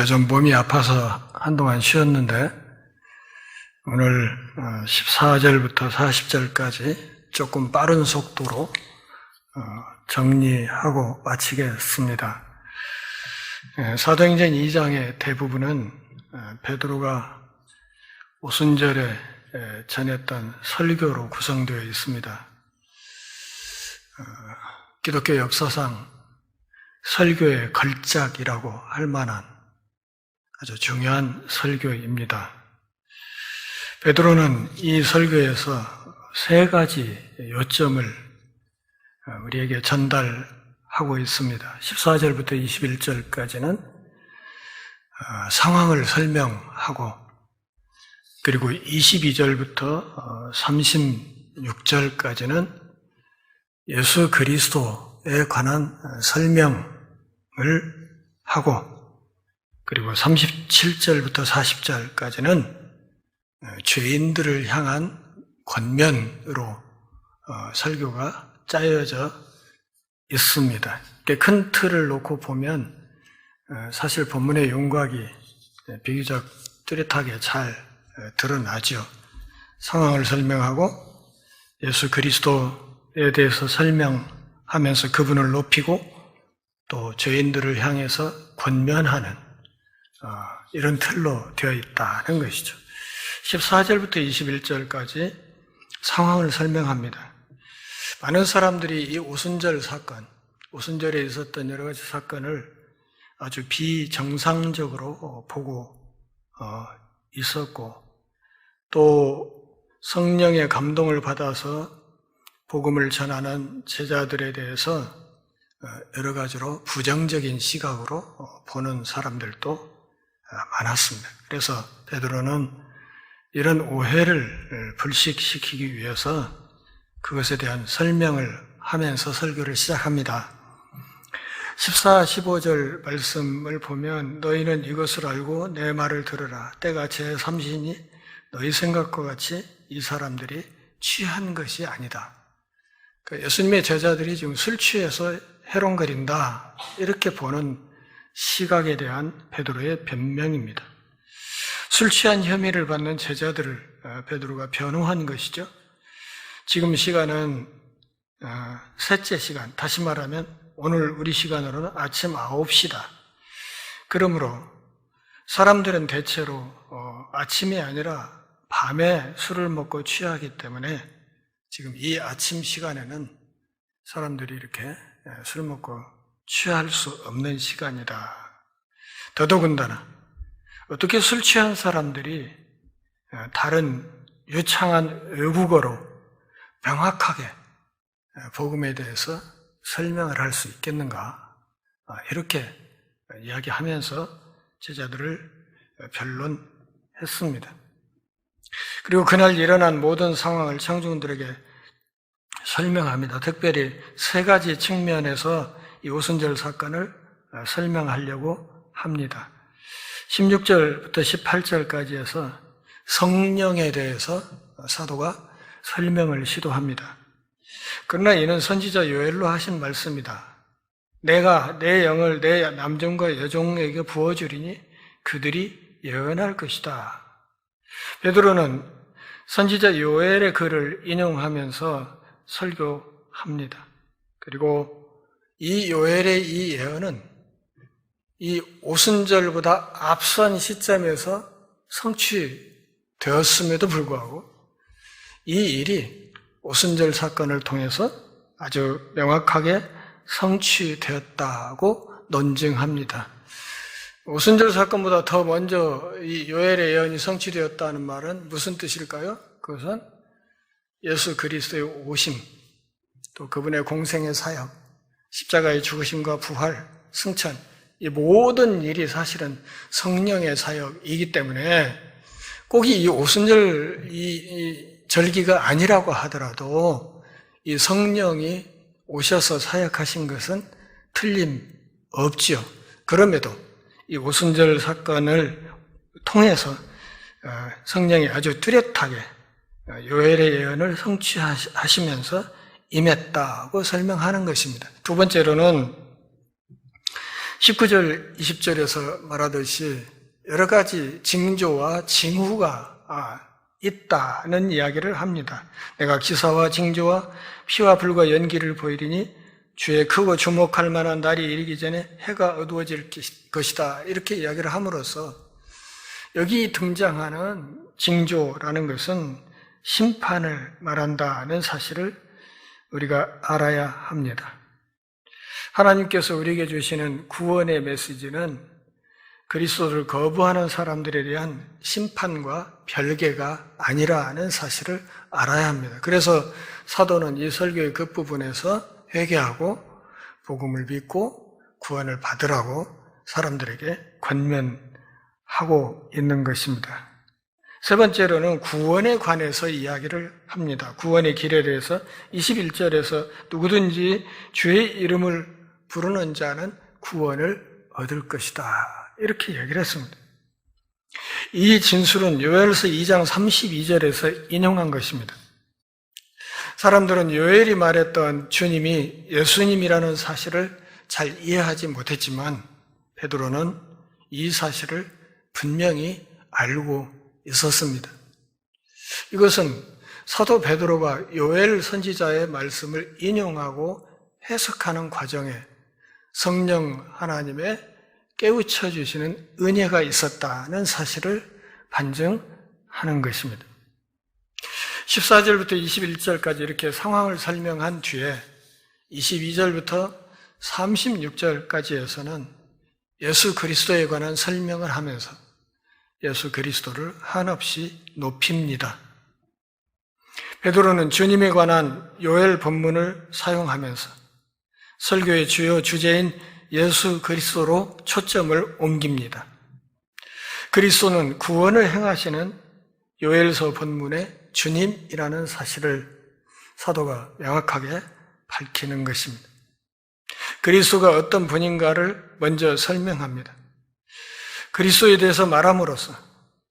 제가 좀 몸이 아파서 한동안 쉬었는데 오늘 14절부터 40절까지 조금 빠른 속도로 정리하고 마치겠습니다. 사도행전 2장의 대부분은 베드로가 오순절에 전했던 설교로 구성되어 있습니다. 기독교 역사상 설교의 걸작이라고 할 만한 아주 중요한 설교입니다. 베드로는 이 설교에서 세 가지 요점을 우리에게 전달하고 있습니다. 14절부터 21절까지는 상황을 설명하고, 그리고 22절부터 36절까지는 예수 그리스도에 관한 설명을 하고, 그리고 37절부터 40절까지는 죄인들을 향한 권면으로 설교가 짜여져 있습니다. 큰 틀을 놓고 보면 사실 본문의 윤곽이 비교적 뚜렷하게 잘 드러나죠. 상황을 설명하고 예수 그리스도에 대해서 설명하면서 그분을 높이고 또 죄인들을 향해서 권면하는 이런 틀로 되어 있다는 것이죠. 14절부터 21절까지 상황을 설명합니다. 많은 사람들이 이 오순절 사건, 오순절에 있었던 여러 가지 사건을 아주 비정상적으로 보고 있었고, 또 성령의 감동을 받아서 복음을 전하는 제자들에 대해서 여러 가지로 부정적인 시각으로 보는 사람들도 많았습니다. 그래서 베드로는 이런 오해를 불식시키기 위해서 그것에 대한 설명을 하면서 설교를 시작합니다. 14, 15절 말씀을 보면 너희는 이것을 알고 내 말을 들으라. 때가 제3시니 너희 생각과 같이 이 사람들이 취한 것이 아니다. 그러니까 예수님의 제자들이 지금 술 취해서 해롱거린다, 이렇게 보는 시각에 대한 베드로의 변명입니다. 술 취한 혐의를 받는 제자들을 베드로가 변호한 것이죠. 지금 시간은 셋째 시간, 다시 말하면 오늘 우리 시간으로는 아침 9시다. 그러므로 사람들은 대체로 아침이 아니라 밤에 술을 먹고 취하기 때문에 지금 이 아침 시간에는 사람들이 이렇게 술 먹고 취할 수 없는 시간이다. 더더군다나 어떻게 술 취한 사람들이 다른 유창한 외국어로 명확하게 복음에 대해서 설명을 할 수 있겠는가, 이렇게 이야기하면서 제자들을 변론했습니다. 그리고 그날 일어난 모든 상황을 청중들에게 설명합니다. 특별히 세 가지 측면에서 이 오순절 사건을 설명하려고 합니다. 16절부터 18절까지 해서 성령에 대해서 사도가 설명을 시도합니다. 그러나 이는 선지자 요엘로 하신 말씀이다. 내가 내 영을 내 남종과 여종에게 부어주리니 그들이 예언할 것이다. 베드로는 선지자 요엘의 글을 인용하면서 설교합니다. 그리고 이 요엘의 이 예언은 이 오순절보다 앞선 시점에서 성취되었음에도 불구하고 이 일이 오순절 사건을 통해서 아주 명확하게 성취되었다고 논증합니다. 오순절 사건보다 더 먼저 이 요엘의 예언이 성취되었다는 말은 무슨 뜻일까요? 그것은 예수 그리스도의 오심, 또 그분의 공생의 사역, 십자가의 죽으심과 부활, 승천, 이 모든 일이 사실은 성령의 사역이기 때문에 꼭 이 오순절 이 절기가 아니라고 하더라도 이 성령이 오셔서 사역하신 것은 틀림없지요. 그럼에도 이 오순절 사건을 통해서 성령이 아주 뚜렷하게 요엘의 예언을 성취하시면서 임했다고 설명하는 것입니다. 두 번째로는 19절, 20절에서 말하듯이 여러 가지 징조와 징후가 있다는 이야기를 합니다. 내가 기사와 징조와 피와 불과 연기를 보이리니 주의 크고 주목할 만한 날이 이르기 전에 해가 어두워질 것이다. 이렇게 이야기를 함으로써 여기 등장하는 징조라는 것은 심판을 말한다는 사실을 우리가 알아야 합니다. 하나님께서 우리에게 주시는 구원의 메시지는 그리스도를 거부하는 사람들에 대한 심판과 별개가 아니라는 사실을 알아야 합니다. 그래서 사도는 이 설교의 끝부분에서 회개하고 복음을 믿고 구원을 받으라고 사람들에게 권면하고 있는 것입니다. 세 번째로는 구원에 관해서 이야기를 합니다. 구원의 길에 대해서 21절에서 누구든지 주의 이름을 부르는 자는 구원을 얻을 것이다. 이렇게 얘기를 했습니다. 이 진술은 요엘서 2장 32절에서 인용한 것입니다. 사람들은 요엘이 말했던 주님이 예수님이라는 사실을 잘 이해하지 못했지만 베드로는 이 사실을 분명히 알고 있었습니다. 이것은 사도 베드로가 요엘 선지자의 말씀을 인용하고 해석하는 과정에 성령 하나님의 깨우쳐 주시는 은혜가 있었다는 사실을 반증하는 것입니다. 14절부터 21절까지 이렇게 상황을 설명한 뒤에 22절부터 36절까지에서는 예수 그리스도에 관한 설명을 하면서 예수 그리스도를 한없이 높입니다. 베드로는 주님에 관한 요엘 본문을 사용하면서 설교의 주요 주제인 예수 그리스도로 초점을 옮깁니다. 그리스도는 구원을 행하시는 요엘서 본문의 주님이라는 사실을 사도가 명확하게 밝히는 것입니다. 그리스도가 어떤 분인가를 먼저 설명합니다. 그리스도에 대해서 말함으로써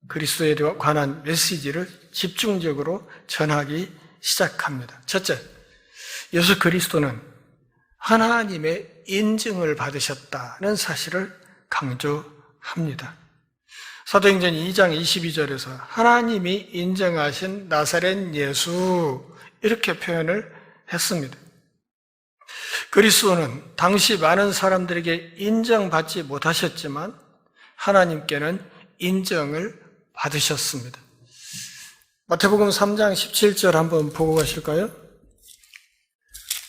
그리스도에 관한 메시지를 집중적으로 전하기 시작합니다. 첫째, 예수 그리스도는 하나님의 인증을 받으셨다는 사실을 강조합니다. 사도행전 2장 22절에서 하나님이 인정하신 나사렛 예수 이렇게 표현을 했습니다. 그리스도는 당시 많은 사람들에게 인정받지 못하셨지만 하나님께는 인정을 받으셨습니다. 마태복음 3장 17절 한번 보고 가실까요?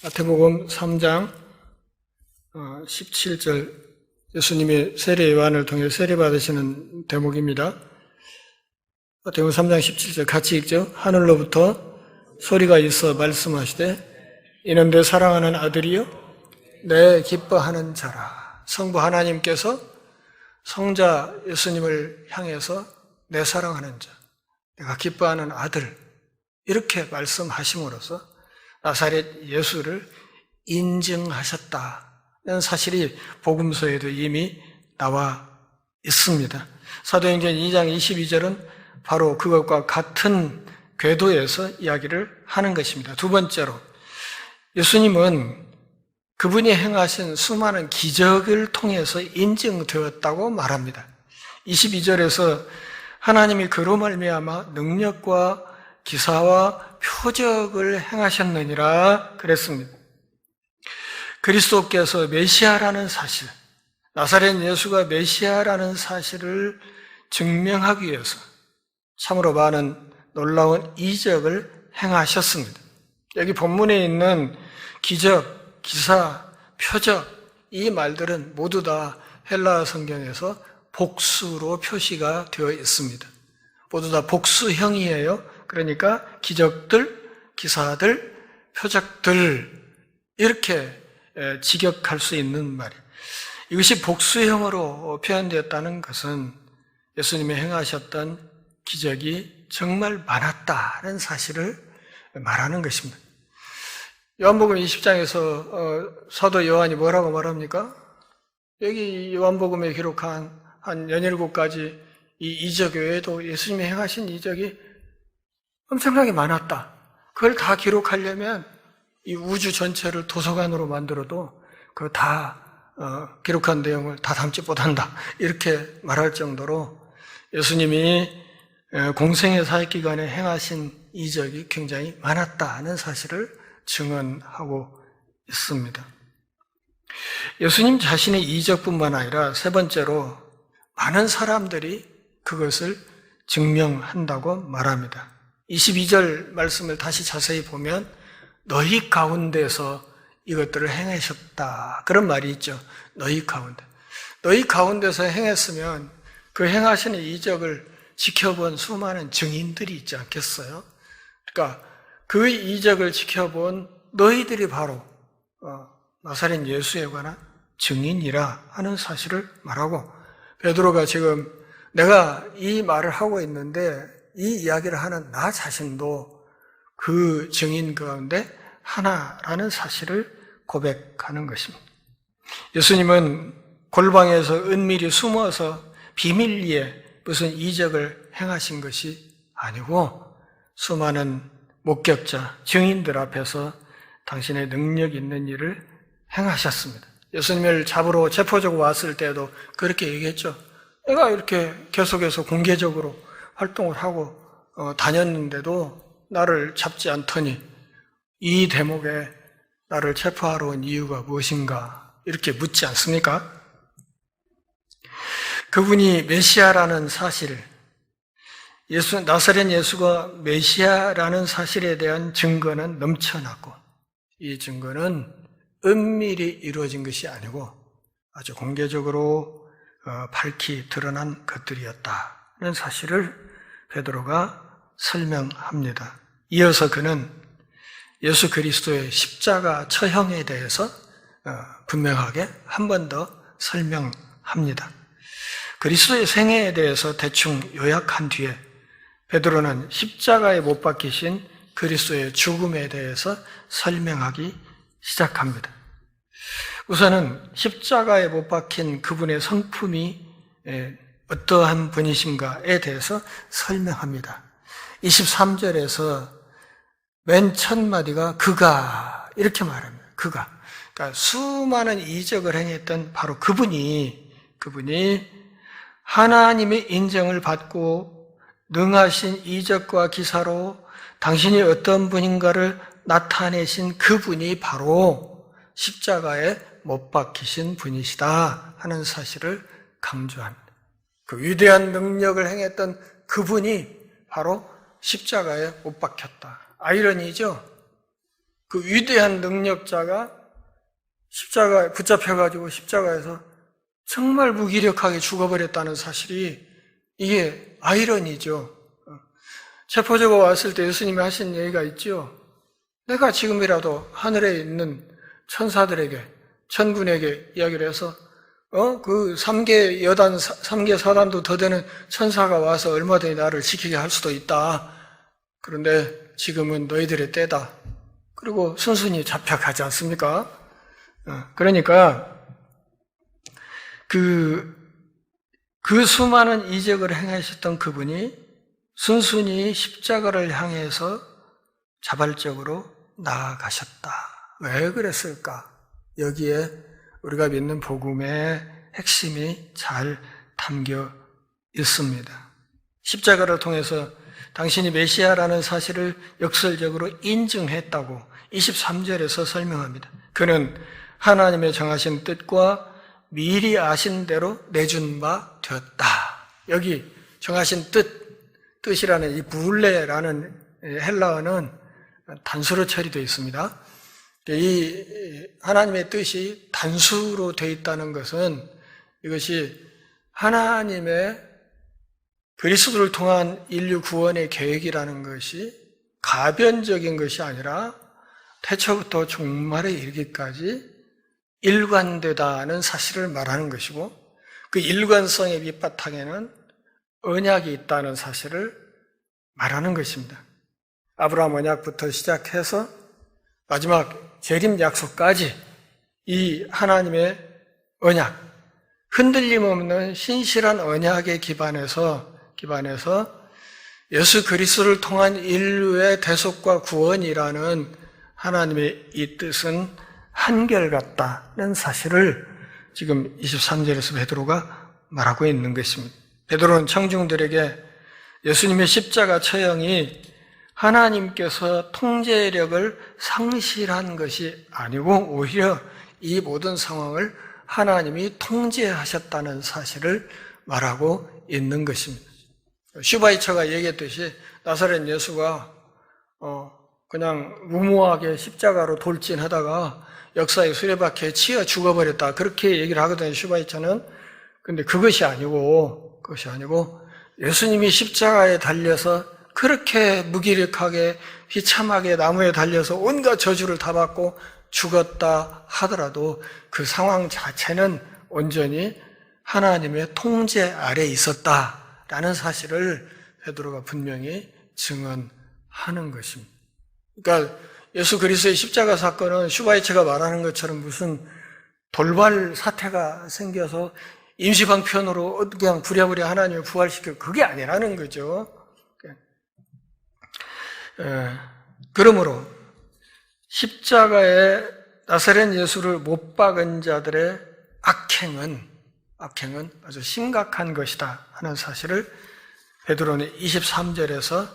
마태복음 3장 17절 예수님이 세례 요한을 통해 세례 받으시는 대목입니다. 마태복음 3장 17절 같이 읽죠. 하늘로부터 소리가 있어 말씀하시되 이는 내 사랑하는 아들이요 내 기뻐하는 자라. 성부 하나님께서 성자 예수님을 향해서 내 사랑하는 자, 내가 기뻐하는 아들 이렇게 말씀하심으로써 나사렛 예수를 인증하셨다는 사실이 복음서에도 이미 나와 있습니다. 사도행전 2장 22절은 바로 그것과 같은 궤도에서 이야기를 하는 것입니다. 두 번째로 예수님은 그분이 행하신 수많은 기적을 통해서 인증되었다고 말합니다. 22절에서 하나님이 그로 말미암아 능력과 기사와 표적을 행하셨느니라 그랬습니다. 그리스도께서 메시아라는 사실, 나사렛 예수가 메시아라는 사실을 증명하기 위해서 참으로 많은 놀라운 이적을 행하셨습니다. 여기 본문에 있는 기적, 기사, 표적 이 말들은 모두 다 헬라어 성경에서 복수로 표시가 되어 있습니다. 모두 다 복수형이에요. 그러니까 기적들, 기사들, 표적들 이렇게 직역할 수 있는 말이에요. 이것이 복수형으로 표현되었다는 것은 예수님이 행하셨던 기적이 정말 많았다는 사실을 말하는 것입니다. 요한복음 20장에서 사도 요한이 뭐라고 말합니까? 여기 요한복음에 기록한 한 17가지 이 이적 외에도 예수님이 행하신 이적이 엄청나게 많았다. 그걸 다 기록하려면 이 우주 전체를 도서관으로 만들어도 그거 다 기록한 내용을 다 담지 못한다 이렇게 말할 정도로 예수님이 공생의 사역기간에 행하신 이적이 굉장히 많았다는 사실을 증언하고 있습니다. 예수님 자신의 이적뿐만 아니라 세 번째로 많은 사람들이 그것을 증명한다고 말합니다. 22절 말씀을 다시 자세히 보면 너희 가운데서 이것들을 행하셨다 그런 말이 있죠. 너희 가운데. 너희 가운데서 행했으면 그 행하시는 이적을 지켜본 수많은 증인들이 있지 않겠어요? 그러니까 그 이적을 지켜본 너희들이 바로 나사렛 예수에 관한 증인이라 하는 사실을 말하고, 베드로가 지금 내가 이 말을 하고 있는데 이 이야기를 하는 나 자신도 그 증인 가운데 하나라는 사실을 고백하는 것입니다. 예수님은 골방에서 은밀히 숨어서 비밀리에 무슨 이적을 행하신 것이 아니고 수많은 목격자, 증인들 앞에서 당신의 능력 있는 일을 행하셨습니다. 예수님을 잡으러 체포적으로 왔을 때도 그렇게 얘기했죠. 내가 이렇게 계속해서 공개적으로 활동을 하고 다녔는데도 나를 잡지 않더니 이 대목에 나를 체포하러 온 이유가 무엇인가 이렇게 묻지 않습니까? 그분이 메시아라는 사실, 나사렛 예수가 메시아라는 사실에 대한 증거는 넘쳐났고 이 증거는 은밀히 이루어진 것이 아니고 아주 공개적으로 밝히 드러난 것들이었다는 사실을 베드로가 설명합니다. 이어서 그는 예수 그리스도의 십자가 처형에 대해서 분명하게 한 번 더 설명합니다. 그리스도의 생애에 대해서 대충 요약한 뒤에 베드로는 십자가에 못 박히신 그리스도의 죽음에 대해서 설명하기 시작합니다. 우선은 십자가에 못 박힌 그분의 성품이 어떠한 분이신가에 대해서 설명합니다. 23절에서 맨 첫 마디가 그가 이렇게 말합니다. 그가. 그러니까 수많은 이적을 행했던 바로 그분이 하나님의 인정을 받고 능하신 이적과 기사로 당신이 어떤 분인가를 나타내신 그분이 바로 십자가에 못 박히신 분이시다 하는 사실을 강조합니다. 그 위대한 능력을 행했던 그분이 바로 십자가에 못 박혔다. 아이러니죠? 그 위대한 능력자가 십자가에 붙잡혀가지고 십자가에서 정말 무기력하게 죽어버렸다는 사실이 이게 아이러니죠. 체포자가 왔을 때 예수님이 하신 얘기가 있죠. 내가 지금이라도 하늘에 있는 천사들에게, 천군에게 이야기를 해서 그 3개 사단도 더 되는 천사가 와서 얼마든지 나를 지키게 할 수도 있다. 그런데 지금은 너희들의 때다. 그리고 순순히 잡혀가지 않습니까? 그러니까 그 수많은 이적을 행하셨던 그분이 순순히 십자가를 향해서 자발적으로 나아가셨다. 왜 그랬을까? 여기에 우리가 믿는 복음의 핵심이 잘 담겨 있습니다. 십자가를 통해서 당신이 메시아라는 사실을 역설적으로 인증했다고 23절에서 설명합니다. 그는 하나님의 정하신 뜻과 미리 아신 대로 내준 바 되었다. 여기 정하신 뜻이라는 이 불레라는 헬라어는 단수로 처리되어 있습니다. 이 하나님의 뜻이 단수로 되어 있다는 것은 이것이 하나님의 그리스도를 통한 인류 구원의 계획이라는 것이 가변적인 것이 아니라 태초부터 종말에 이르기까지 일관되다는 사실을 말하는 것이고 그 일관성의 밑바탕에는 언약이 있다는 사실을 말하는 것입니다. 아브라함 언약부터 시작해서 마지막 재림 약속까지 이 하나님의 언약, 흔들림 없는 신실한 언약에 기반해서 예수 그리스도를 통한 인류의 대속과 구원이라는 하나님의 이 뜻은 한결같다는 사실을 지금 23절에서 베드로가 말하고 있는 것입니다. 베드로는 청중들에게 예수님의 십자가 처형이 하나님께서 통제력을 상실한 것이 아니고 오히려 이 모든 상황을 하나님이 통제하셨다는 사실을 말하고 있는 것입니다. 슈바이처가 얘기했듯이 나사렛 예수가 그냥 무모하게 십자가로 돌진하다가 역사의 수레바퀴에 치여 죽어버렸다, 그렇게 얘기를 하거든요, 슈바이처는. 근데 그것이 아니고 예수님이 십자가에 달려서 그렇게 무기력하게 비참하게 나무에 달려서 온갖 저주를 다 받고 죽었다 하더라도 그 상황 자체는 온전히 하나님의 통제 아래에 있었다라는 사실을 베드로가 분명히 증언하는 것입니다. 그러니까 예수 그리스도의 십자가 사건은 슈바이처가 말하는 것처럼 무슨 돌발 사태가 생겨서 임시방편으로 그냥 부랴부랴 하나님을 부활시키고 그게 아니라는 거죠. 그러므로 십자가에 나사렛 예수를 못 박은 자들의 악행은 아주 심각한 것이다 하는 사실을 베드로는 23절에서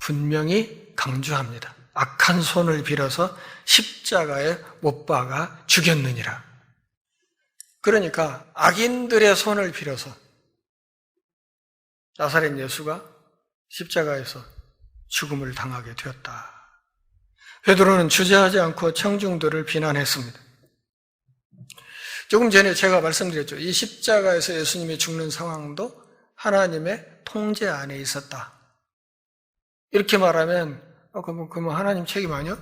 분명히 강조합니다. 악한 손을 빌어서 십자가에 못 박아 죽였느니라. 그러니까 악인들의 손을 빌어서 나사렛 예수가 십자가에서 죽음을 당하게 되었다. 베드로는 주저하지 않고 청중들을 비난했습니다. 조금 전에 제가 말씀드렸죠. 이 십자가에서 예수님이 죽는 상황도 하나님의 통제 안에 있었다. 이렇게 말하면 그러면 하나님 책임 아니야?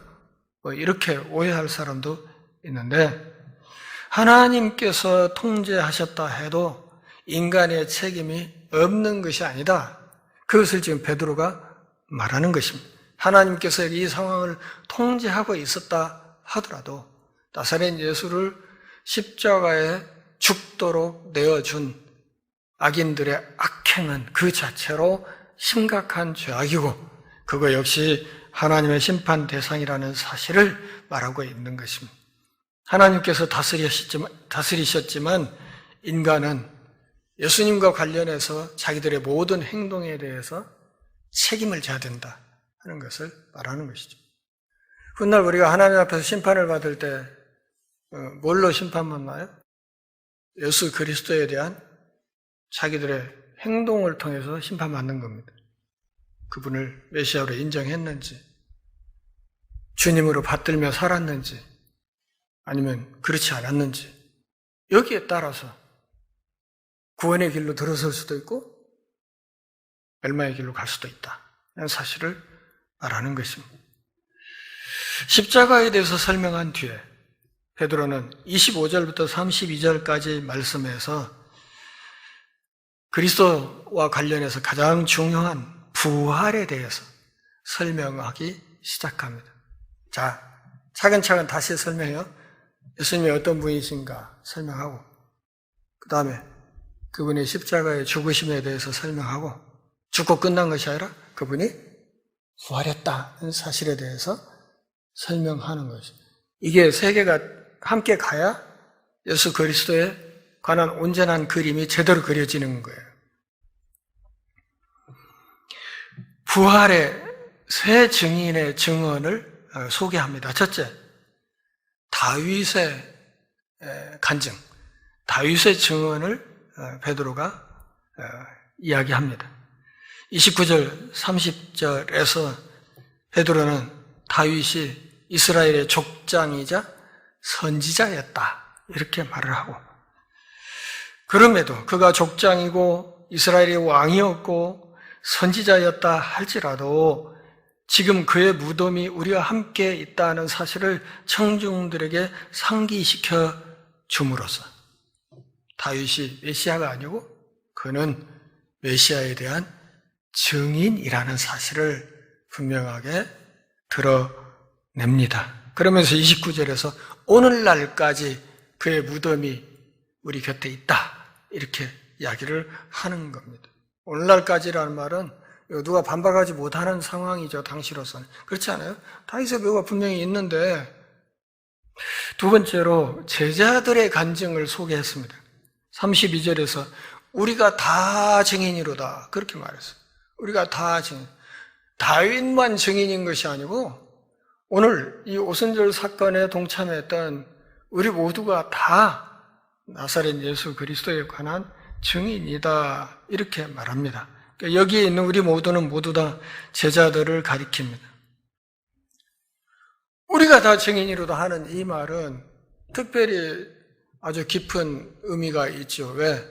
이렇게 오해할 사람도 있는데, 하나님께서 통제하셨다 해도 인간의 책임이 없는 것이 아니다. 그것을 지금 베드로가 말하는 것입니다. 하나님께서 이 상황을 통제하고 있었다 하더라도 나사렛 예수를 십자가에 죽도록 내어준 악인들의 악행은 그 자체로 심각한 죄악이고 그거 역시 하나님의 심판 대상이라는 사실을 말하고 있는 것입니다. 하나님께서 다스리셨지만 인간은 예수님과 관련해서 자기들의 모든 행동에 대해서 책임을 져야 된다 하는 것을 말하는 것이죠. 훗날 우리가 하나님 앞에서 심판을 받을 때 뭘로 심판받나요? 예수 그리스도에 대한 자기들의 행동을 통해서 심판받는 겁니다. 그분을 메시아로 인정했는지, 주님으로 받들며 살았는지, 아니면 그렇지 않았는지, 여기에 따라서 구원의 길로 들어설 수도 있고 멸망의 길로 갈 수도 있다 라는 사실을 말하는 것입니다. 십자가에 대해서 설명한 뒤에 베드로는 25절부터 32절까지 말씀에서 그리스도와 관련해서 가장 중요한 부활에 대해서 설명하기 시작합니다. 자, 차근차근 다시 설명해요. 예수님이 어떤 분이신가 설명하고, 그 다음에 그분의 십자가의 죽으심에 대해서 설명하고, 죽고 끝난 것이 아니라 그분이 부활했다는 사실에 대해서 설명하는 것이죠. 이게 세 개가 함께 가야 예수 그리스도에 관한 온전한 그림이 제대로 그려지는 거예요. 부활의 세 증인의 증언을 소개합니다. 첫째, 다윗의 간증, 다윗의 증언을 베드로가 이야기합니다. 29절, 30절에서 베드로는 다윗이 이스라엘의 족장이자 선지자였다 이렇게 말을 하고, 그럼에도 그가 족장이고 이스라엘의 왕이었고 선지자였다 할지라도 지금 그의 무덤이 우리와 함께 있다는 사실을 청중들에게 상기시켜 줌으로써 다윗이 메시아가 아니고 그는 메시아에 대한 증인이라는 사실을 분명하게 드러냅니다. 그러면서 29절에서 오늘날까지 그의 무덤이 우리 곁에 있다 이렇게 이야기를 하는 겁니다. 오늘날까지라는 말은 누가 반박하지 못하는 상황이죠. 당시로서는. 그렇지 않아요? 다윗의 묘가 분명히 있는데 두 번째로 제자들의 간증을 소개했습니다. 32절에서 우리가 다 증인이로다 그렇게 말했어요. 우리가 다 증인. 다윗만 증인인 것이 아니고 오늘 이 오순절 사건에 동참했던 우리 모두가 다 나사렛 예수 그리스도에 관한 증인이다 이렇게 말합니다. 그러니까 여기에 있는 우리 모두는 모두 다 제자들을 가리킵니다. 우리가 다 증인이로다 하는 이 말은 특별히 아주 깊은 의미가 있죠. 왜?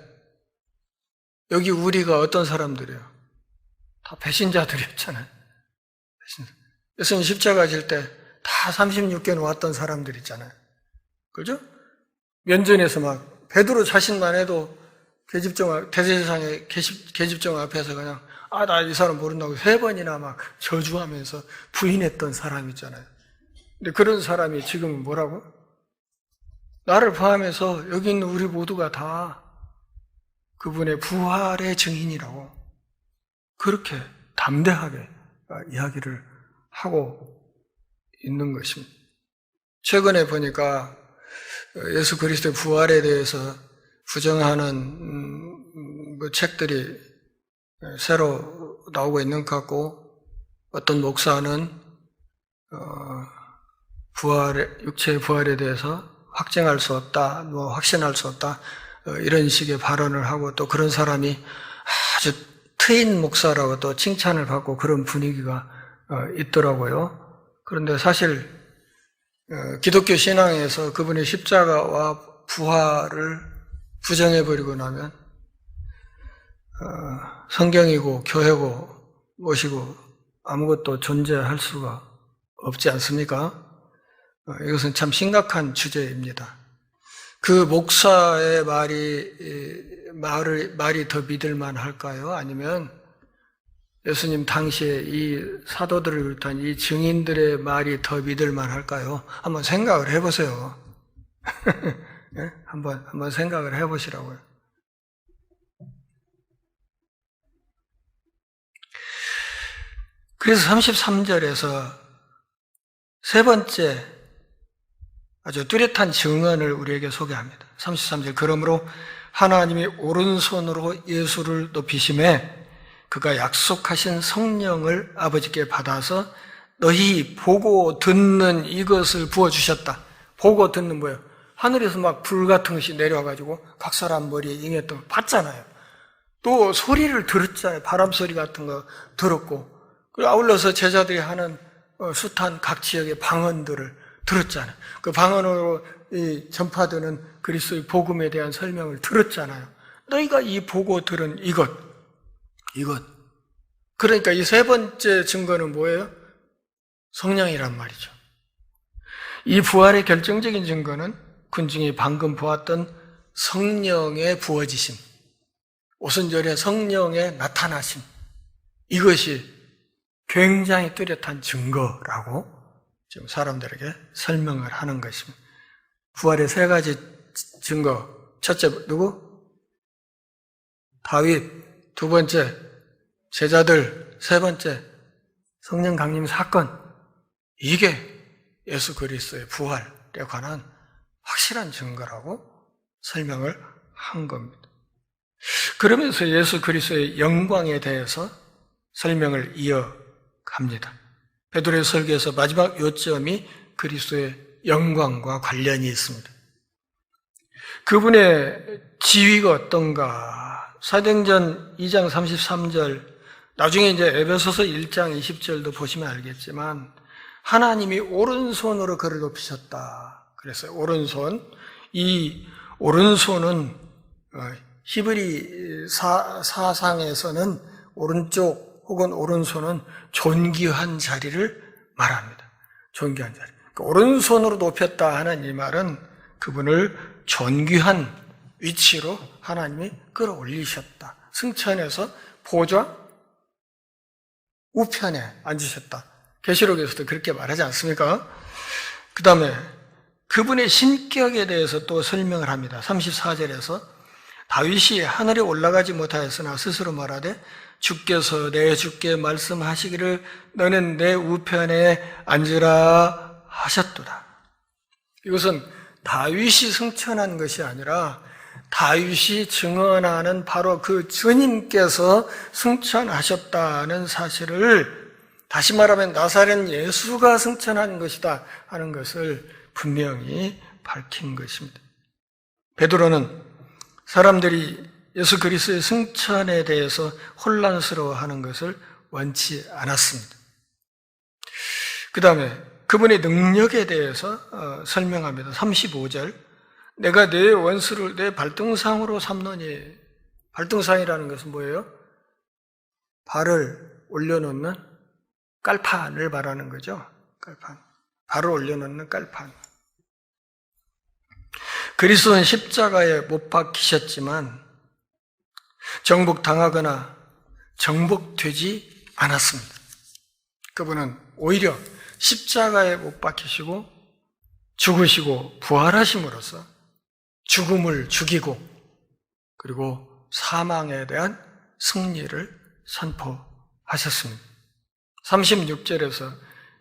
여기 우리가 어떤 사람들이에요? 다 배신자들이었잖아요. 예수님 십자가 질 때 다 36개는 왔던 사람들 있잖아요. 그죠? 면전에서 막 베드로 자신만 해도 대제사장의 계집종 앞에서 그냥 나 이 사람 모른다고 3번이나 막 저주하면서 부인했던 사람 있잖아요. 근데 그런 사람이 지금은 뭐라고? 나를 포함해서 여기 있는 우리 모두가 다 그분의 부활의 증인이라고 그렇게 담대하게 이야기를 하고 있는 것입니다. 최근에 보니까 예수 그리스도의 부활에 대해서 부정하는 책들이 새로 나오고 있는 것 같고 어떤 목사는 육체의 부활에 대해서 확증할 수 없다, 확신할 수 없다 이런 식의 발언을 하고 또 그런 사람이 아주 트인 목사라고 또 칭찬을 받고 그런 분위기가 있더라고요. 그런데 사실 기독교 신앙에서 그분의 십자가와 부활을 부정해버리고 나면 성경이고 교회고 무엇이고 아무것도 존재할 수가 없지 않습니까? 이것은 참 심각한 주제입니다. 그 목사의 말이 더 믿을만 할까요? 아니면 예수님 당시에 이 사도들을 비롯한 이 증인들의 말이 더 믿을만 할까요? 한번 생각을 해보세요. 네? 한번 생각을 해보시라고요. 그래서 33절에서 세 번째 아주 뚜렷한 증언을 우리에게 소개합니다. 33절 그러므로 하나님이 오른손으로 예수를 높이심에 그가 약속하신 성령을 아버지께 받아서 너희 보고 듣는 이것을 부어주셨다. 보고 듣는 뭐예요? 하늘에서 막 불 같은 것이 내려와가지고 각 사람 머리에 임했던 거 봤잖아요. 또 소리를 들었잖아요. 바람 소리 같은 거 들었고 그리고 아울러서 제자들이 하는 숱한 각 지역의 방언들을 들었잖아요. 그 방언으로 전파되는 그리스도의 복음에 대한 설명을 들었잖아요. 너희가 이 보고 들은 이것. 그러니까 이 세 번째 증거는 뭐예요? 성령이란 말이죠. 이 부활의 결정적인 증거는 군중이 방금 보았던 성령의 부어지심, 오순절의 성령의 나타나심, 이것이 굉장히 뚜렷한 증거라고 지금 사람들에게 설명을 하는 것입니다. 부활의 세 가지 증거. 첫째, 누구? 다윗. 두 번째, 제자들. 세 번째, 성령 강림 사건. 이게 예수 그리스도의 부활에 관한 확실한 증거라고 설명을 한 겁니다. 그러면서 예수 그리스도의 영광에 대해서 설명을 이어갑니다. 베드로의 설교에서 마지막 요점이 그리스도의 영광과 관련이 있습니다. 그분의 지위가 어떤가? 사도행전 2장 33절, 나중에 이제 에베소서 1장 20절도 보시면 알겠지만 하나님이 오른손으로 그를 높이셨다. 그랬어요. 오른손. 이 오른손은 히브리 사상에서는 오른쪽 혹은 오른손은 존귀한 자리를 말합니다. 존귀한 자리. 그러니까 오른손으로 높였다 하는 이 말은 그분을 존귀한 위치로 하나님이 끌어올리셨다. 승천해서 보좌 우편에 앉으셨다. 계시록에서도 그렇게 말하지 않습니까? 그 다음에 그분의 신격에 대해서 또 설명을 합니다. 34절에서 다윗이 하늘에 올라가지 못하였으나 스스로 말하되 주께서 내 주께 말씀하시기를 너는 내 우편에 앉으라 하셨도다. 이것은 다윗이 승천한 것이 아니라 다윗이 증언하는 바로 그 주님께서 승천하셨다는 사실을, 다시 말하면 나사렛 예수가 승천한 것이다 하는 것을 분명히 밝힌 것입니다. 베드로는 사람들이 예수 그리스도의 승천에 대해서 혼란스러워하는 것을 원치 않았습니다. 그 다음에 그분의 능력에 대해서 설명합니다. 35절, 내가 내 원수를 내 발등상으로 삼노니. 발등상이라는 것은 뭐예요? 발을 올려놓는 깔판을 말하는 거죠. 깔판. 발을 올려놓는 깔판. 그리스도는 십자가에 못 박히셨지만 정복당하거나 정복되지 않았습니다. 그분은 오히려 십자가에 못 박히시고 죽으시고 부활하심으로써 죽음을 죽이고 그리고 사망에 대한 승리를 선포하셨습니다. 36절에서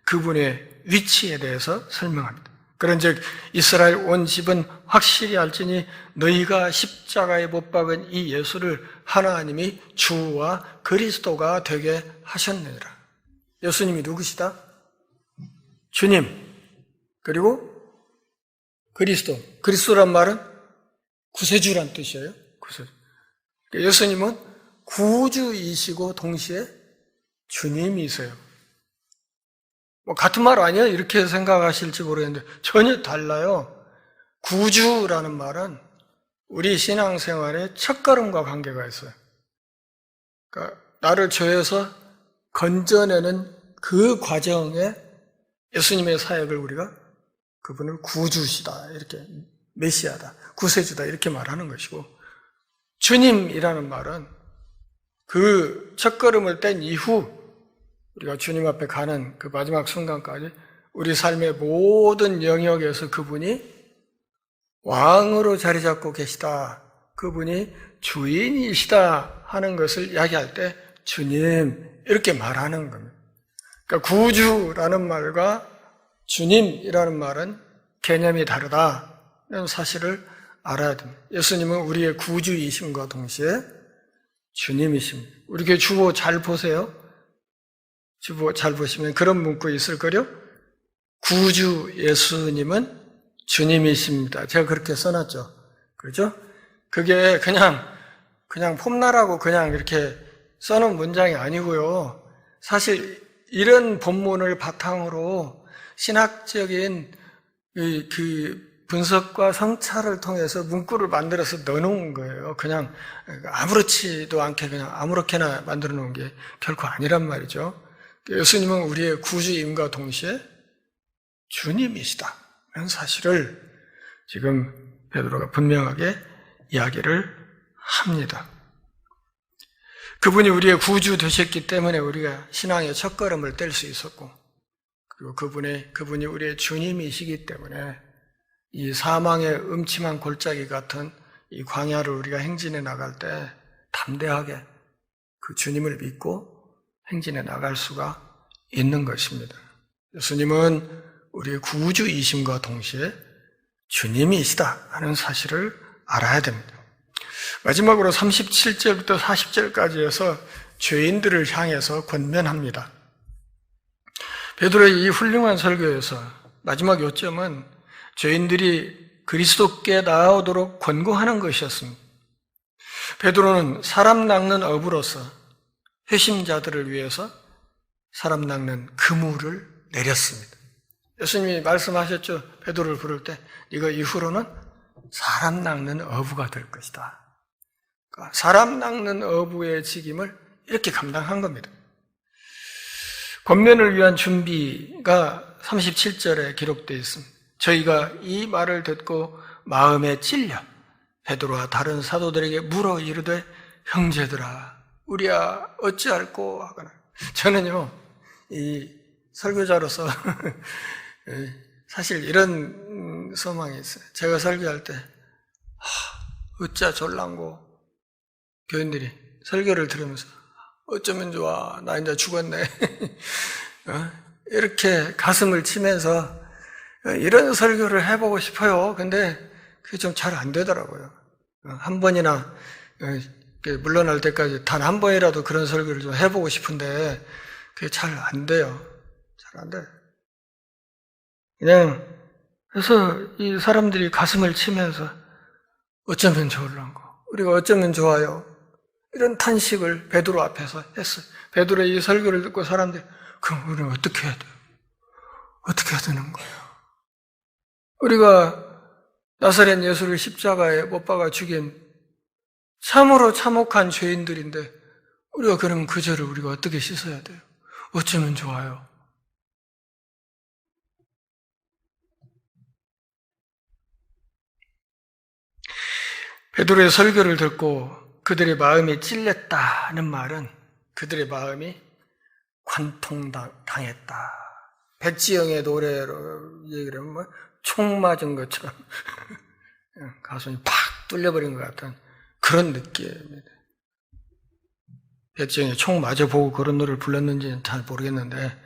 그분의 위치에 대해서 설명합니다. 그런즉 이스라엘 온 집은 확실히 알지니 너희가 십자가에 못 박은 이 예수를 하나님이 주와 그리스도가 되게 하셨느니라. 예수님이 누구시다? 주님, 그리고 그리스도. 그리스도란 말은 구세주란 뜻이에요. 구세주. 예수님은 구주이시고 동시에 주님이세요. 같은 말 아니에요? 이렇게 생각하실지 모르겠는데 전혀 달라요. 구주라는 말은 우리 신앙생활의 첫걸음과 관계가 있어요. 그러니까 나를 죄에서 건져내는 그 과정에 예수님의 사역을 우리가 그분을 구주시다, 이렇게 메시아다, 구세주다 이렇게 말하는 것이고, 주님이라는 말은 그 첫걸음을 뗀 이후 우리가 주님 앞에 가는 그 마지막 순간까지 우리 삶의 모든 영역에서 그분이 왕으로 자리 잡고 계시다, 그분이 주인이시다 하는 것을 이야기할 때 주님 이렇게 말하는 겁니다. 그러니까 구주라는 말과 주님이라는 말은 개념이 다르다는 사실을 알아야 됩니다. 예수님은 우리의 구주이심과 동시에 주님이십니다. 우리 교회 주보 잘 보세요. 주보 잘 보시면 그런 문구 있을 거요. 구주 예수님은 주님이십니다. 제가 그렇게 써놨죠. 그렇죠? 그게 그냥 폼나라고 그냥 이렇게 써놓은 문장이 아니고요. 사실 이런 본문을 바탕으로 신학적인 그 분석과 성찰을 통해서 문구를 만들어서 넣어놓은 거예요. 그냥 아무렇지도 않게 그냥 아무렇게나 만들어 놓은 게 결코 아니란 말이죠. 예수님은 우리의 구주임과 동시에 주님이시다 이런 사실을 지금 베드로가 분명하게 이야기를 합니다. 그분이 우리의 구주 되셨기 때문에 우리가 신앙의 첫걸음을 뗄 수 있었고, 그리고 그분이 우리의 주님이시기 때문에 이 사망의 음침한 골짜기 같은 이 광야를 우리가 행진해 나갈 때 담대하게 그 주님을 믿고 행진해 나갈 수가 있는 것입니다. 예수님은 우리의 구주이심과 동시에 주님이시다 하는 사실을 알아야 됩니다. 마지막으로 37절부터 40절까지 해서 죄인들을 향해서 권면합니다. 베드로의 이 훌륭한 설교에서 마지막 요점은 죄인들이 그리스도께 나아오도록 권고하는 것이었습니다. 베드로는 사람 낚는 어부로서 회심자들을 위해서 사람 낚는 그물을 내렸습니다. 예수님이 말씀하셨죠. 베드로를 부를 때 네가 이후로는 사람 낚는 어부가 될 것이다. 그러니까 사람 낚는 어부의 직임을 이렇게 감당한 겁니다. 권면을 위한 준비가 37절에 기록되어 있습니다. 저희가 이 말을 듣고 마음에 찔려 베드로와 다른 사도들에게 물어 이르되 형제들아 우리야 어찌할꼬 하거나. 저는요 이 설교자로서 사실 이런 소망이 있어요. 제가 설교할 때 어찌야 졸랑고 교인들이 설교를 들으면서 어쩌면 좋아 나 이제 죽었네 이렇게 가슴을 치면서 이런 설교를 해보고 싶어요. 근데 그게 좀 잘 안 되더라고요. 한 번이나 물러날 때까지 단 한 번이라도 그런 설교를 좀 해보고 싶은데 그게 잘 안 돼요. 잘 안 돼요. 그냥 그래서 이 사람들이 가슴을 치면서 어쩌면 좋을런고, 우리가 어쩌면 좋아요, 이런 탄식을 베드로 앞에서 했어요. 베드로의 이 설교를 듣고 사람들이 그럼 우리는 어떻게 해야 돼요? 어떻게 해야 되는 거예요? 우리가 나사렛 예수를 십자가에 못 박아 죽인 참으로 참혹한 죄인들인데 우리가 그러면 그 죄를 우리가 어떻게 씻어야 돼요? 어쩌면 좋아요? 베드로의 설교를 듣고 그들의 마음이 찔렸다는 말은 그들의 마음이 관통당했다. 백지영의 노래로 얘기를 하면 총 맞은 것처럼 가슴이 팍 뚫려버린 것 같은 그런 느낌입니다. 백지영이 총 맞아보고 그런 노래를 불렀는지는 잘 모르겠는데,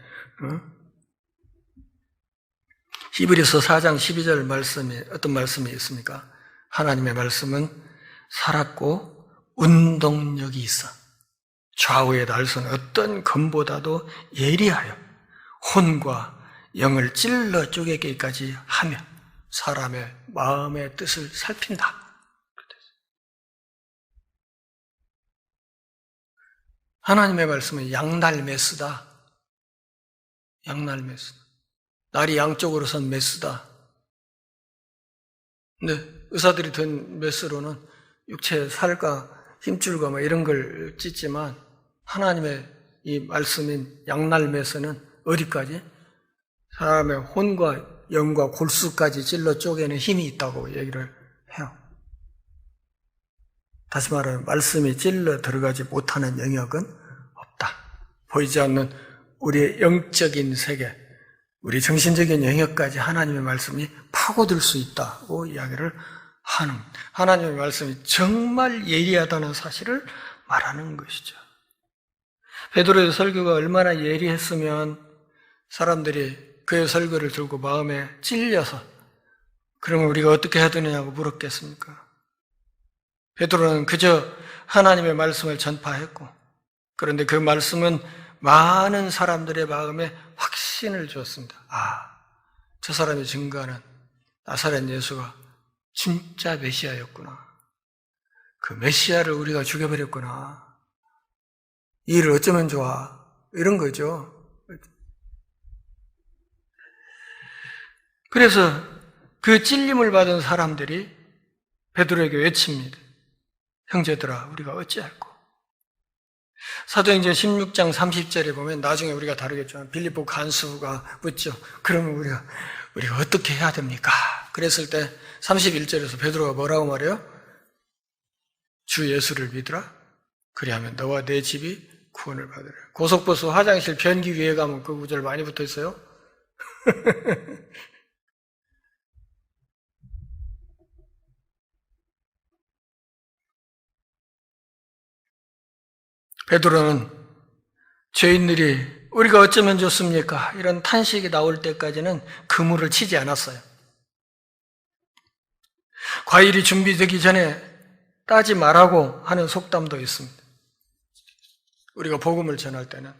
히브리서 4장 12절 말씀이 어떤 말씀이 있습니까? 하나님의 말씀은 살았고 운동력이 있어 좌우의 날선 어떤 검보다도 예리하여 혼과 영을 찔러 쪼개기까지 하며 사람의 마음의 뜻을 살핀다. 하나님의 말씀은 양날메스다. 양날메스다. 날이 양쪽으로 선 메스다. 근데 의사들이 든 메스로는 육체의 살과 힘줄과 뭐 이런 걸 찢지만 하나님의 이 말씀인 양날메스는 어디까지? 사람의 혼과 영과 골수까지 찔러 쪼개는 힘이 있다고 얘기를 해요. 다시 말하면 말씀이 찔러 들어가지 못하는 영역은 없다. 보이지 않는 우리의 영적인 세계, 우리 정신적인 영역까지 하나님의 말씀이 파고들 수 있다고 이야기를 하는, 하나님의 말씀이 정말 예리하다는 사실을 말하는 것이죠. 베드로의 설교가 얼마나 예리했으면 사람들이 그의 설교를 들고 마음에 찔려서 그러면 우리가 어떻게 해야 되느냐고 물었겠습니까? 베드로는 그저 하나님의 말씀을 전파했고, 그런데 그 말씀은 많은 사람들의 마음에 확신을 주었습니다. 저 사람이 증거하는 나사렛 예수가 진짜 메시아였구나. 그 메시아를 우리가 죽여버렸구나. 이 일을 어쩌면 좋아. 이런 거죠. 그래서 그 찔림을 받은 사람들이 베드로에게 외칩니다. 형제들아, 우리가 어찌할꼬? 사도행전 16장 30절에 보면 나중에 우리가 다루겠지만 빌립보 간수가 묻죠. 그러면 우리가 어떻게 해야 됩니까? 그랬을 때 31절에서 베드로가 뭐라고 말해요? 주 예수를 믿으라. 그리하면 너와 내 집이 구원을 받으라. 고속버스 화장실 변기 위에 가면 그 구절 많이 붙어 있어요. 베드로는 죄인들이 우리가 어쩌면 좋습니까? 이런 탄식이 나올 때까지는 그물을 치지 않았어요. 과일이 준비되기 전에 따지 말라고 하는 속담도 있습니다. 우리가 복음을 전할 때는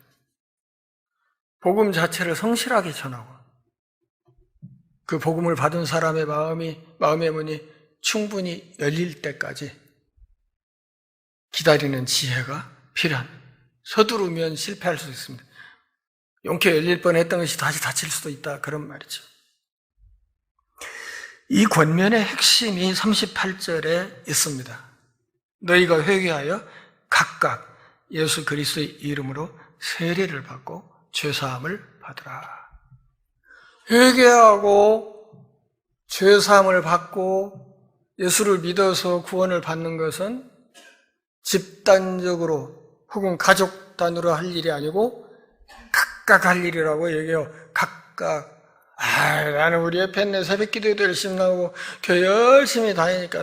복음 자체를 성실하게 전하고 그 복음을 받은 사람의 마음의 문이 충분히 열릴 때까지 기다리는 지혜가 필요합니다. 서두르면 실패할 수 있습니다. 용케 열릴 뻔했던 것이 다시 닫힐 수도 있다, 그런 말이죠. 이 권면의 핵심이 38절에 있습니다. 너희가 회개하여 각각 예수 그리스도의 이름으로 세례를 받고 죄사함을 받으라. 회개하고 죄사함을 받고 예수를 믿어서 구원을 받는 것은 집단적으로 혹은 가족 단위로 할 일이 아니고 각각 할 일이라고 얘기해요. 각각. 나는 우리 옆에 있는 새벽 기도에도 열심히 나오고 교회 열심히 다니니까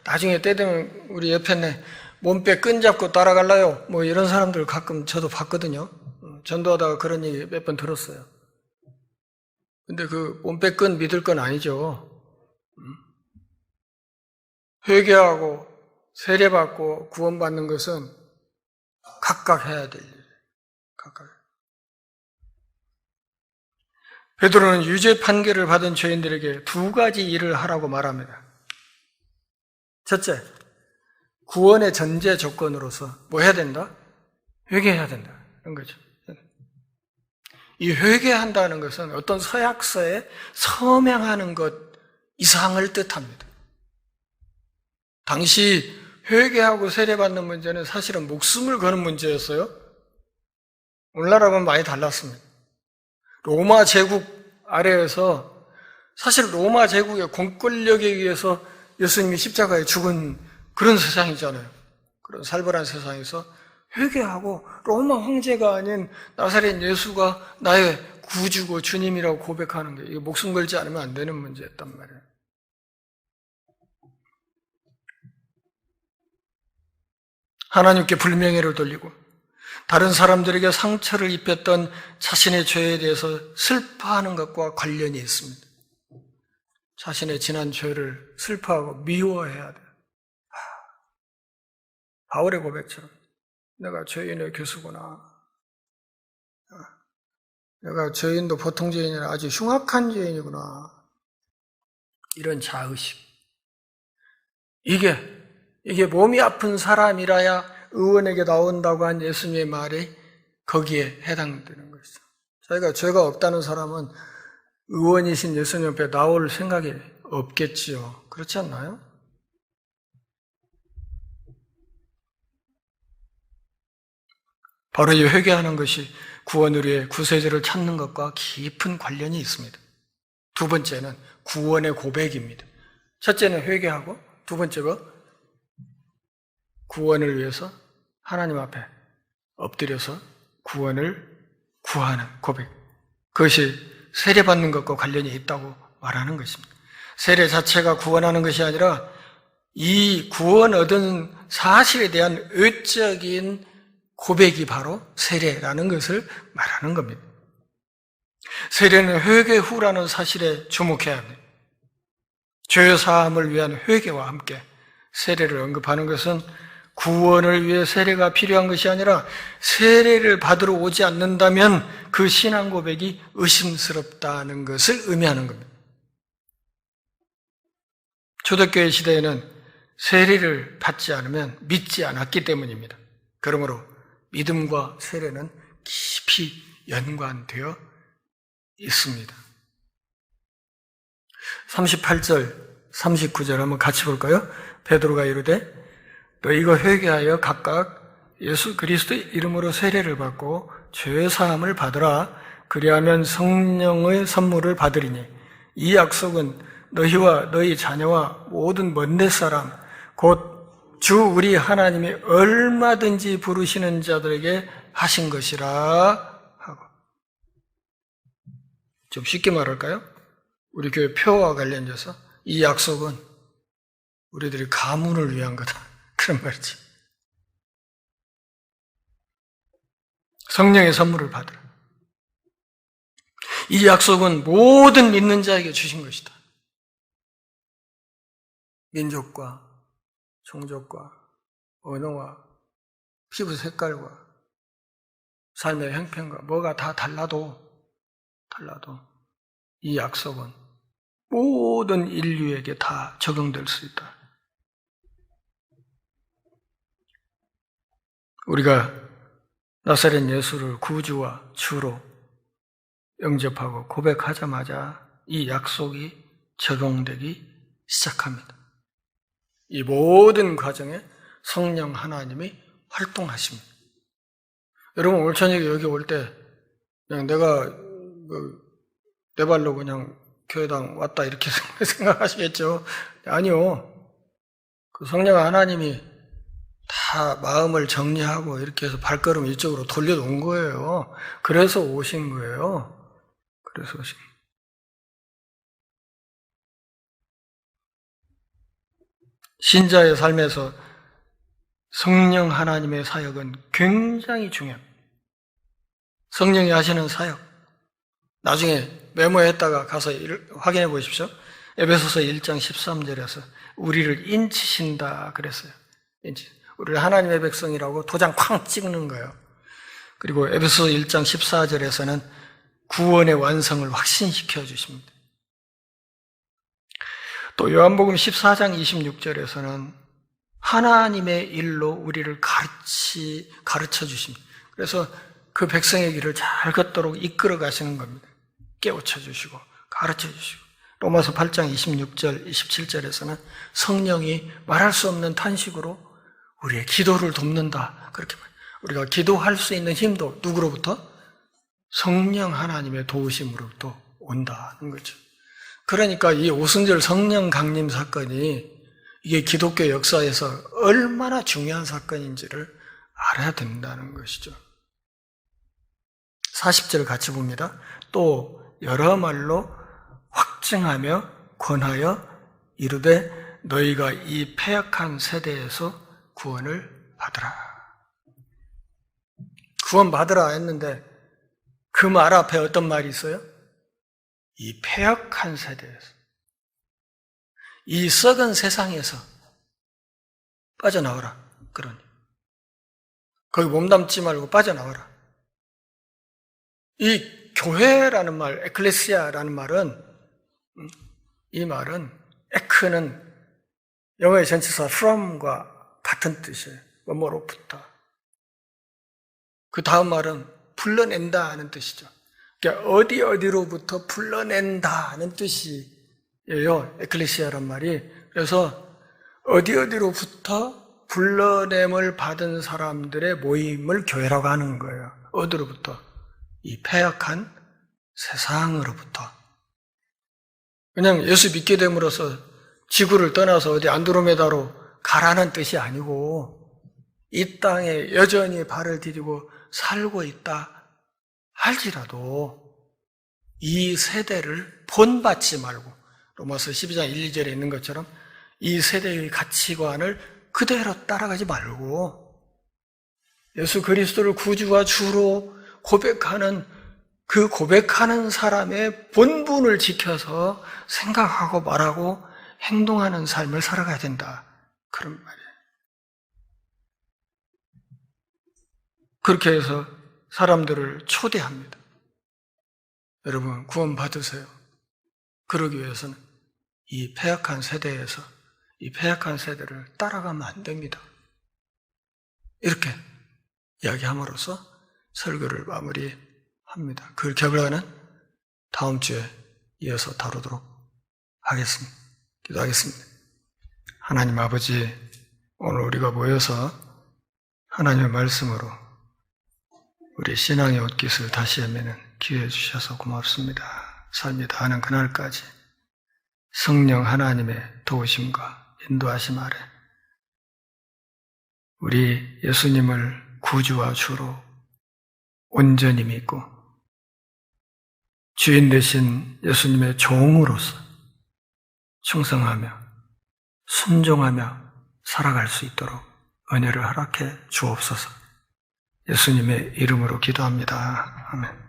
나중에 때 되면 우리 옆에 있는 몸빼 끈잡고 따라갈라요. 뭐 이런 사람들 가끔 저도 봤거든요. 전도하다가 그런 얘기 몇 번 들었어요. 근데 그 몸빼 건 믿을 건 아니죠. 회개하고 세례받고 구원받는 것은 각각 해야 될 일. 각각. 베드로는 유죄 판결을 받은 죄인들에게 두 가지 일을 하라고 말합니다. 첫째, 구원의 전제 조건으로서 뭐 해야 된다? 회개해야 된다. 이런 거죠. 이 회개한다는 것은 어떤 서약서에 서명하는 것 이상을 뜻합니다. 당시 회개하고 세례받는 문제는 사실은 목숨을 거는 문제였어요. 오늘날하고는 많이 달랐습니다. 로마 제국 아래에서 사실 로마 제국의 공권력에 의해서 예수님이 십자가에 죽은 그런 세상이잖아요. 그런 살벌한 세상에서 회개하고 로마 황제가 아닌 나사렛 예수가 나의 구주고 주님이라고 고백하는 게 이게 목숨 걸지 않으면 안 되는 문제였단 말이에요. 하나님께 불명예를 돌리고 다른 사람들에게 상처를 입혔던 자신의 죄에 대해서 슬퍼하는 것과 관련이 있습니다. 자신의 지난 죄를 슬퍼하고 미워해야 돼요. 바울의 고백처럼 내가 죄인의 교수구나. 내가 죄인도 보통 죄인이 아니라 아주 흉악한 죄인이구나. 이런 자의식. 이게 몸이 아픈 사람이라야 의원에게 나온다고 한 예수님의 말이 거기에 해당되는 것이죠. 자기가 죄가 없다는 사람은 의원이신 예수님 옆에 나올 생각이 없겠지요. 그렇지 않나요? 바로 이 회개하는 것이 구원을 위해 구세주를 찾는 것과 깊은 관련이 있습니다. 두 번째는 구원의 고백입니다. 첫째는 회개하고 두 번째가 구원을 위해서 하나님 앞에 엎드려서 구원을 구하는 고백. 그것이 세례받는 것과 관련이 있다고 말하는 것입니다. 세례 자체가 구원하는 것이 아니라 이 구원 얻은 사실에 대한 의적인 고백이 바로 세례라는 것을 말하는 겁니다. 세례는 회개 후라는 사실에 주목해야 합니다. 죄 사함을 위한 회개와 함께 세례를 언급하는 것은 구원을 위해 세례가 필요한 것이 아니라 세례를 받으러 오지 않는다면 그 신앙 고백이 의심스럽다는 것을 의미하는 겁니다. 초대교회 시대에는 세례를 받지 않으면 믿지 않았기 때문입니다. 그러므로 믿음과 세례는 깊이 연관되어 있습니다. 38절, 39절 한번 같이 볼까요? 베드로가 이르되 너희가 회개하여 각각 예수 그리스도의 이름으로 세례를 받고 죄 사함을 받으라. 그리하면 성령의 선물을 받으리니 이 약속은 너희와 너희 자녀와 모든 먼데 사람 곧 주 우리 하나님이 얼마든지 부르시는 자들에게 하신 것이라 하고. 좀 쉽게 말할까요? 우리 교회 표와 관련돼서 이 약속은 우리들이 가문을 위한 거다. 그런 말이지. 성령의 선물을 받으라. 이 약속은 모든 믿는 자에게 주신 것이다. 민족과 종족과 언어와 피부 색깔과 삶의 형편과 뭐가 다 달라도 이 약속은 모든 인류에게 다 적용될 수 있다. 우리가 나사렛 예수를 구주와 주로 영접하고 고백하자마자 이 약속이 적용되기 시작합니다. 이 모든 과정에 성령 하나님이 활동하십니다. 여러분 오늘 저녁에 여기 올 때 그냥 내가 내 발로 그냥 교회당 왔다 이렇게 생각하시겠죠? 아니요. 그 성령 하나님이 다 마음을 정리하고 이렇게 해서 발걸음 이쪽으로 돌려놓은 거예요. 그래서 오신 거예요. 그래서 오신 거예요. 신자의 삶에서 성령 하나님의 사역은 굉장히 중요합니다. 성령이 하시는 사역, 나중에 메모했다가 가서 확인해 보십시오. 에베소서 1장 13절에서 우리를 인치신다 그랬어요. 우리를 하나님의 백성이라고 도장 쾅 찍는 거예요. 그리고 에베소서 1장 14절에서는 구원의 완성을 확신시켜 주십니다. 또 요한복음 14장 26절에서는 하나님의 일로 우리를 가르쳐 주십니다. 그래서 그 백성의 길을 잘 걷도록 이끌어 가시는 겁니다. 깨우쳐 주시고 가르쳐 주시고. 로마서 8장 26절, 27절에서는 성령이 말할 수 없는 탄식으로 우리의 기도를 돕는다. 그렇게 말해요. 우리가 기도할 수 있는 힘도 누구로부터? 성령 하나님의 도우심으로부터 온다는 거죠. 그러니까 이 오순절 성령 강림 사건이 이게 기독교 역사에서 얼마나 중요한 사건인지를 알아야 된다는 것이죠. 40절 같이 봅니다. 또 여러 말로 확증하며 권하여 이르되 너희가 이 패역한 세대에서 구원을 받으라. 구원 받으라 했는데 그 말 앞에 어떤 말이 있어요? 이 패역한 세대에서, 이 썩은 세상에서 빠져나오라. 그러니 거기 몸담지 말고 빠져나오라. 이 교회라는 말, 에클레시아라는 말은, 이 말은 에크는 영어의 전치사 from과 같은 뜻이에요. 뭐로부터. 그 다음 말은 불러낸다 하는 뜻이죠. 그러니까 어디로부터 불러낸다 하는 뜻이에요. 에클레시아란 말이. 그래서 어디로부터 불러냄을 받은 사람들의 모임을 교회라고 하는 거예요. 어디로부터? 이 패역한 세상으로부터. 그냥 예수 믿게 됨으로써 지구를 떠나서 어디 안드로메다로 가라는 뜻이 아니고 이 땅에 여전히 발을 디디고 살고 있다 할지라도 이 세대를 본받지 말고 로마서 12장 1, 2절에 있는 것처럼 이 세대의 가치관을 그대로 따라가지 말고 예수 그리스도를 구주와 주로 고백하는 그 고백하는 사람의 본분을 지켜서 생각하고 말하고 행동하는 삶을 살아가야 된다. 그런 말이에요. 그렇게 해서 사람들을 초대합니다. 여러분 구원 받으세요. 그러기 위해서는 이 패역한 세대에서 이 패역한 세대를 따라가면 안 됩니다. 이렇게 이야기함으로써 설교를 마무리합니다. 그 결과는 다음 주에 이어서 다루도록 하겠습니다. 기도하겠습니다. 하나님 아버지, 오늘 우리가 모여서 하나님의 말씀으로 우리 신앙의 옷깃을 다시 헤매는 기회 주셔서 고맙습니다. 삶이 다하는 그날까지 성령 하나님의 도우심과 인도하심 아래 우리 예수님을 구주와 주로 온전히 믿고 주인 되신 예수님의 종으로서 충성하며 순종하며 살아갈 수 있도록 은혜를 허락해 주옵소서. 예수님의 이름으로 기도합니다. 아멘.